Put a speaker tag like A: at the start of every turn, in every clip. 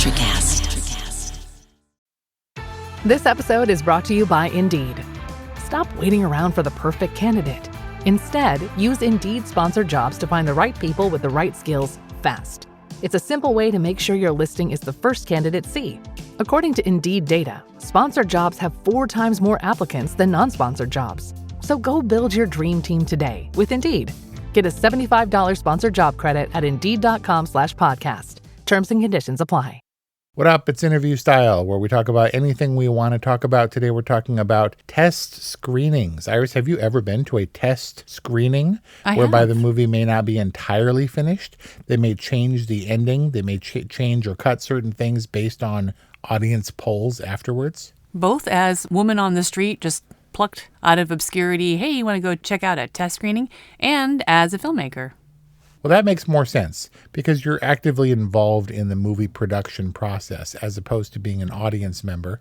A: Electricast.
B: This episode is brought to you by Indeed. Stop waiting around for the perfect candidate. Instead, use Indeed sponsored jobs to find the right people with the right skills fast. It's a simple way to make sure your listing is the first candidates see. According to Indeed data, sponsored jobs have 4 times more applicants than non-sponsored jobs. So go build your dream team today with Indeed. Get a $75 sponsored job credit at Indeed.com/podcast. Terms and conditions apply.
C: What up? It's Interview Style, where we talk about anything we want to talk about. Today we're talking about test screenings. Iris, have you ever been to a test screening whereby the movie may not be entirely finished? They may change the ending. They may change or cut certain things based on audience polls afterwards.
D: Both as woman on the street, just plucked out of obscurity, hey, you want to go check out a test screening? And as a filmmaker.
C: Well, that makes more sense because you're actively involved in the movie production process as opposed to being an audience member.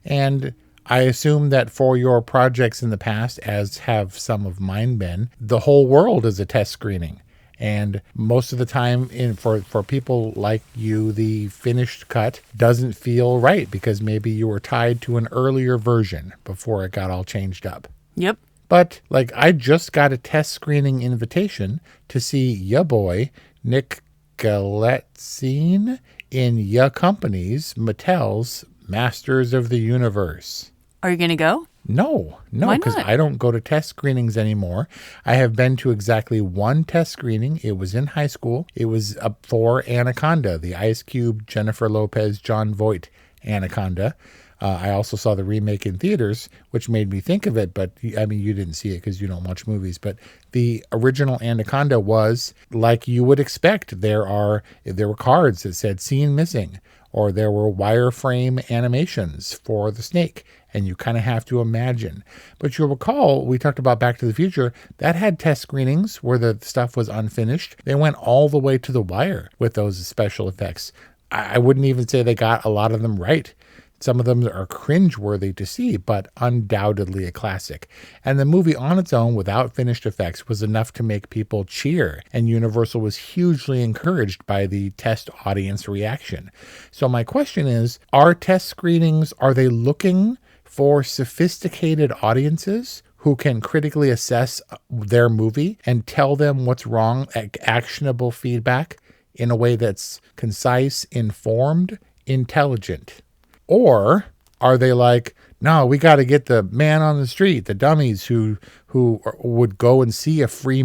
C: And I assume that for your projects in the past, as have some of mine been, the whole world is a test screening. And most of the time, for people like you, the finished cut doesn't feel right because maybe you were tied to an earlier version before it got all changed up.
D: Yep.
C: But, I just got a test screening invitation to see ya boy, Nick Galitzine, in ya company's, Mattel's Masters of the Universe.
D: Are you going to go?
C: No, because I don't go to test screenings anymore. I have been to exactly one test screening. It was in high school. It was for Anaconda, the Ice Cube, Jennifer Lopez, Jon Voight Anaconda. I also saw the remake in theaters, which made me think of it, but I mean, you didn't see it because you don't watch movies, but the original Anaconda was like you would expect. There were cards that said scene missing, or there were wireframe animations for the snake, and you kind of have to imagine. But you'll recall, we talked about Back to the Future, that had test screenings where the stuff was unfinished. They went all the way to the wire with those special effects. I wouldn't even say they got a lot of them right. Some of them are cringeworthy to see, but undoubtedly a classic. And the movie on its own, without finished effects, was enough to make people cheer. And Universal was hugely encouraged by the test audience reaction. So my question is, are test screenings, are they looking for sophisticated audiences who can critically assess their movie and tell them what's wrong, actionable feedback in a way that's concise, informed, intelligent? Or are they like, no, we got to get the man on the street, the dummies who would go and see a free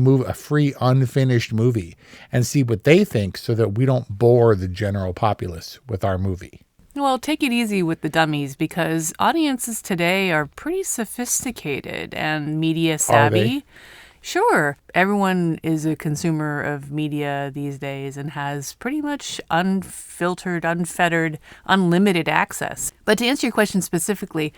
C: unfinished movie and see what they think so that we don't bore the general populace with our movie?
D: Well, take it easy with the dummies because audiences today are pretty sophisticated and media savvy.
C: Are they?
D: Sure. Everyone is a consumer of media these days and has pretty much unfiltered, unfettered, unlimited access. But to answer your question specifically,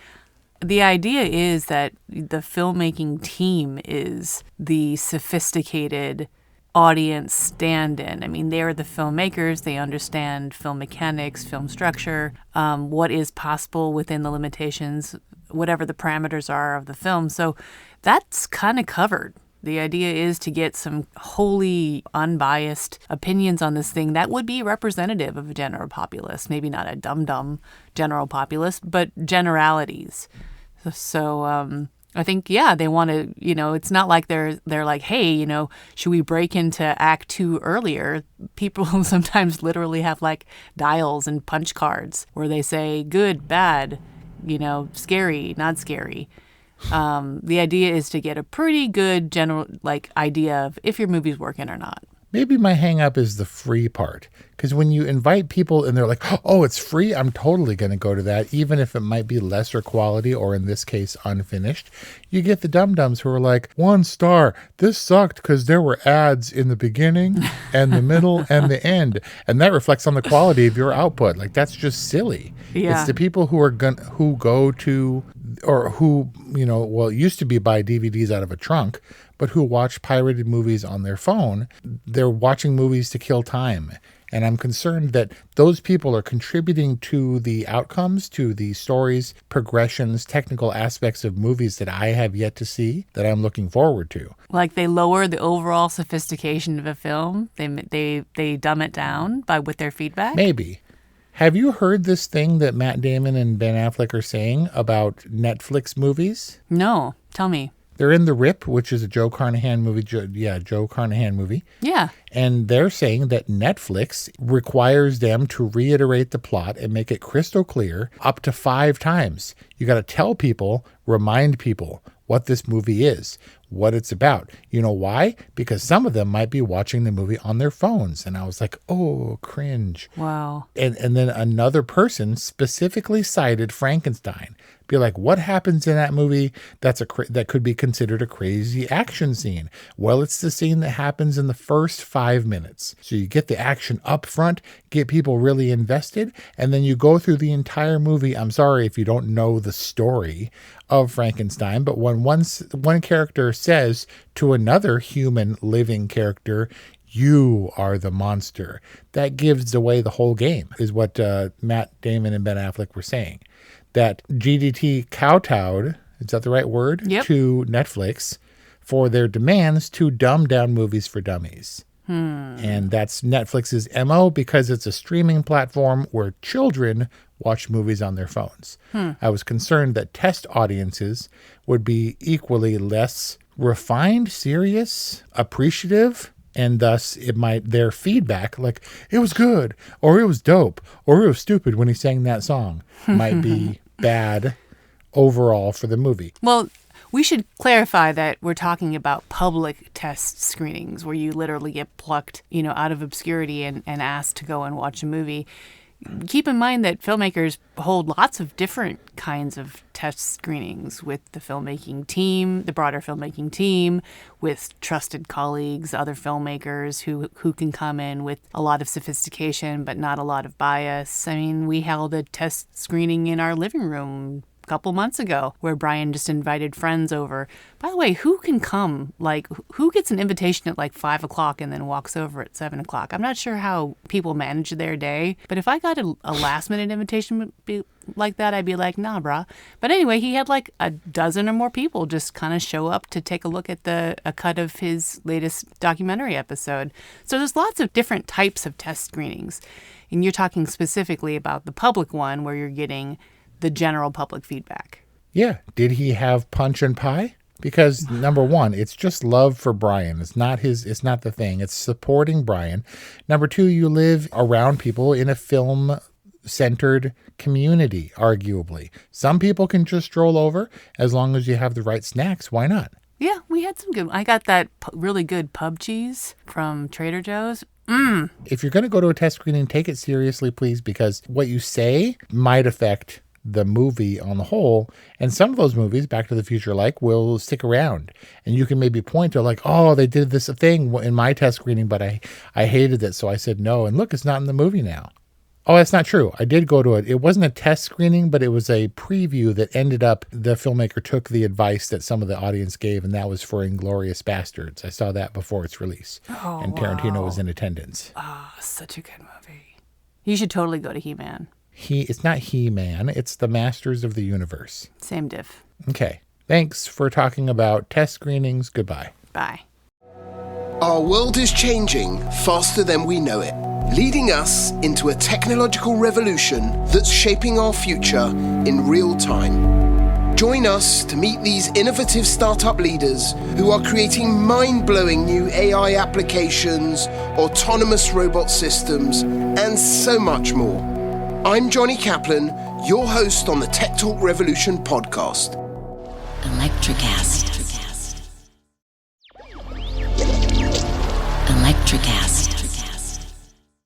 D: the idea is that the filmmaking team is the sophisticated audience stand-in. I mean, they're the filmmakers. They understand film mechanics, film structure, what is possible within the limitations, whatever the parameters are of the film. So that's kind of covered. The idea is to get some wholly unbiased opinions on this thing that would be representative of a general populace. Maybe not a dumb general populace, but generalities. So I think, they want to, it's not like they're like, hey, should we break into Act 2 earlier? People sometimes literally have like dials and punch cards where they say good, bad, scary, not scary. The idea is to get a pretty good general idea of if your movie's working or not.
C: Maybe my hang up is the free part. Because when you invite people and they're like, oh, it's free, I'm totally going to go to that, even if it might be lesser quality or in this case, unfinished. You get the dum-dums who are like, 1 star, this sucked because there were ads in the beginning and the middle and the end. And that reflects on the quality of your output. That's just silly.
D: Yeah.
C: It's the people who go to, or who, it used to be buy DVDs out of a trunk, but who watch pirated movies on their phone. They're watching movies to kill time. And I'm concerned that those people are contributing to the outcomes, to the stories, progressions, technical aspects of movies that I have yet to see, that I'm looking forward to.
D: Like they lower the overall sophistication of a film? They dumb it down with their feedback?
C: Maybe. Have you heard this thing that Matt Damon and Ben Affleck are saying about Netflix movies?
D: No. Tell me.
C: They're in The Rip, which is a Joe Carnahan movie. Joe Carnahan movie.
D: Yeah.
C: And they're saying that Netflix requires them to reiterate the plot and make it crystal clear up to 5 times. You got to tell people, remind people what this movie is, what it's about. You know why? Because some of them might be watching the movie on their phones. And I was like, oh, cringe.
D: Wow.
C: And then another person specifically cited Frankenstein. Be like, what happens in that movie that could be considered a crazy action scene? Well, it's the scene that happens in the first 5 minutes. So you get the action up front, get people really invested, and then you go through the entire movie. I'm sorry if you don't know the story of Frankenstein, but when one character says to another human living character, you are the monster, that gives away the whole game, is what Matt Damon and Ben Affleck were saying. That GDT kowtowed, is that the right word?
D: Yep.
C: To Netflix for their demands to dumb down movies for dummies. And that's Netflix's MO because it's a streaming platform where children watch movies on their phones. I was concerned that test audiences would be equally less refined, serious, appreciative, and thus their feedback, like it was good or it was dope or it was stupid when he sang that song, might be bad overall for the movie.
D: Well, we should clarify that we're talking about public test screenings where you literally get plucked, out of obscurity and asked to go and watch a movie. Keep in mind that filmmakers hold lots of different kinds of test screenings with the filmmaking team, the broader filmmaking team, with trusted colleagues, other filmmakers who can come in with a lot of sophistication but not a lot of bias. I mean, we held a test screening in our living room a couple months ago where Brian just invited friends over. By the way, who can come? Like, who gets an invitation at 5 o'clock and then walks over at 7 o'clock? I'm not sure how people manage their day, but if I got a last minute invitation like that, I'd be like, nah, brah. But anyway, he had a dozen or more people just kind of show up to take a look at a cut of his latest documentary episode. So there's lots of different types of test screenings. And you're talking specifically about the public one where you're getting the general public feedback.
C: Yeah. Did he have punch and pie? Because number one, it's just love for Brian. It's not the thing. It's supporting Brian. Number two, you live around people in a film-centered community, arguably. Some people can just stroll over as long as you have the right snacks. Why not?
D: Yeah, we had some good. I got that really good pub cheese from Trader Joe's.
C: If you're going to go to a test screening, take it seriously, please, because what you say might affect the movie on the whole. And some of those movies, Back to the Future will stick around. And you can maybe point to oh, they did this thing in my test screening, but I hated it, so I said no. And look, it's not in the movie now. Oh, that's not true. I did go to it. It wasn't a test screening, but it was a preview that ended up, the filmmaker took the advice that some of the audience gave, and that was for INGLOURIOUS Bastards. I saw that before its release.
D: Oh,
C: and Tarantino was in attendance.
D: Oh, such a good movie. You should totally go to He-Man.
C: It's not He-Man. It's the Masters of the Universe.
D: Same diff.
C: Okay. Thanks for talking about test screenings. Goodbye.
D: Bye.
A: Our world is changing faster than we know it, leading us into a technological revolution that's shaping our future in real time. Join us to meet these innovative startup leaders who are creating mind-blowing new AI applications, autonomous robot systems, and so much more. I'm Johnny Kaplan, your host on the Tech Talk Revolution podcast.
E: Electricast.